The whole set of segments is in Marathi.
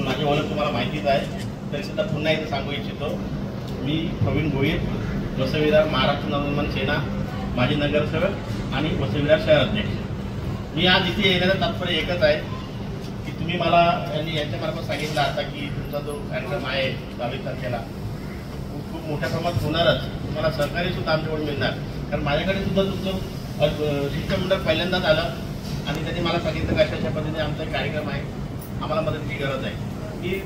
माझी ओळख तुम्हाला माहितीच आहे, तरी सुद्धा पुन्हा एकदा सांगू इच्छितो. मी प्रवीण भोईर, वसई-विरार महाराष्ट्र नवनिर्माण सेना माजी नगरसेवक आणि वसई-विरार शहराध्यक्ष. मी आज इथे येण्याचं तात्पर्य एकच आहे की तुम्ही मला यांच्यामार्फत सांगितलं आता की तुमचा जो कार्यक्रम आहे 22 तारखेला खूप मोठ्या प्रमाणात होणारच. तुम्हाला सहकार्य सुद्धा आमच्याकडून मिळणार, कारण माझ्याकडे सुद्धा तुमचं शिष्टमंडळ पहिल्यांदाच आलं आणि त्यांनी मला सांगितलं की अशा पद्धतीने आमचा कार्यक्रम आहे, आम्हाला मदतीची गरज आहे. की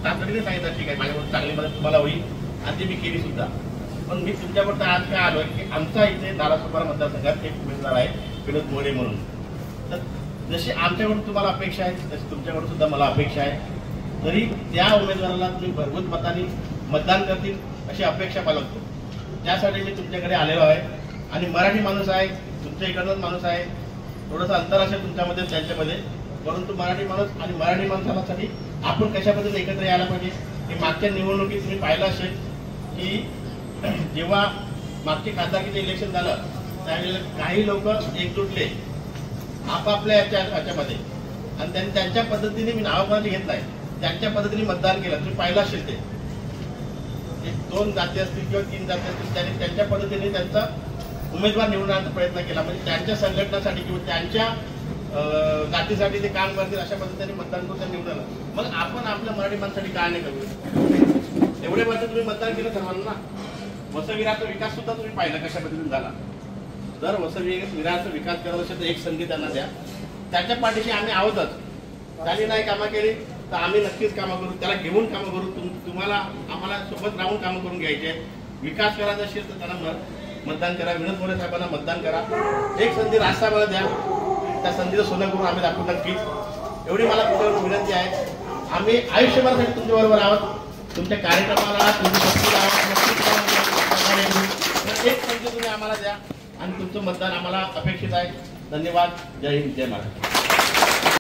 तातडीने सांगितलं ठीक आहे, माझ्याकडून चांगली मदत तुम्हाला होईल आणि ती मी केली सुद्धा. पण मी तुमच्यापर्यंत आज काय आलो आहे की आमचा इथे नालासोपारा मतदारसंघात एक उमेदवार आहे विनोद मोरे म्हणून. तर जशी आमच्याकडून तुम्हाला अपेक्षा आहे तशी तुमच्याकडून सुद्धा मला अपेक्षा आहे. तरी त्या उमेदवाराला तुम्ही भरघोस मतांनी मतदान करतील अशी अपेक्षा बाळगतो. त्यासाठी मी तुमच्याकडे आलेलो आहे आणि मराठी माणूस आहे, तुमच्या इकडचाच माणूस आहे. थोडंसं अंतर असेल तुमच्यामध्ये त्यांच्यामध्ये, परंतु मराठी माणूस आणि मराठी माणसासाठी आपण कशा पद्धतीने एकत्र यायला पाहिजे. की मागच्या निवडणुकीत तुम्ही पाहिलं असेल की जेव्हा मागचे खासदारकीचं इलेक्शन झालं त्यावेळेला काही लोक एकजुटले आपापल्या याच्यामध्ये आणि त्यांनी त्यांच्या पद्धतीने, मी नाव कोणाचे घेत नाही, त्यांच्या पद्धतीने मतदान केलं. तुम्ही पाहिलं असेल ते 2 जाती असतील किंवा 3 जाती असतील, त्यांनी त्यांच्या पद्धतीने त्यांचा उमेदवार निवडण्याचा प्रयत्न केला. म्हणजे त्यांच्या संघटनासाठी किंवा त्यांच्या जातीसाठी ते काम करतील अशा पद्धतीने मतदान करून त्यांनी निवडलं. मग आपण आपल्या मराठी माणसासाठी काय नाही करू? एवढे वर्ष तुम्ही मतदान केलं सर्वांना. वसई-विरारचा विकास सुद्धा तुम्ही पाहिला कशा पद्धतीने झाला. जर वसई-विरारचा विकास करत असेल तर एक संधी त्यांना द्या. त्याच्या पाठीशी आम्ही आहोतच. त्यांनी नाही कामं केली तर आम्ही नक्कीच कामं करू, त्याला घेऊन कामं करू. तुम्हाला आम्हाला सोबत राहून कामं करून घ्यायचे. विकास करायचा असेल तर त्यांना मतदान करा. विनोद मोरे साहेबांना मतदान करा. एक संधी राजसाहेबांना द्या, त्या संधीचं सोनं करून आम्ही दाखवू नक्कीच. एवढी मला तुमच्यावर विनंती आहे. आम्ही आयुष्यभरासाठी तुमच्याबरोबर आहोत. तुमच्या कार्यक्रमाला तुमची एक संधी तुम्ही आम्हाला द्या आणि तुमचं मतदान आम्हाला अपेक्षित आहे. धन्यवाद. जय हिंद, जय महाराष्ट्र.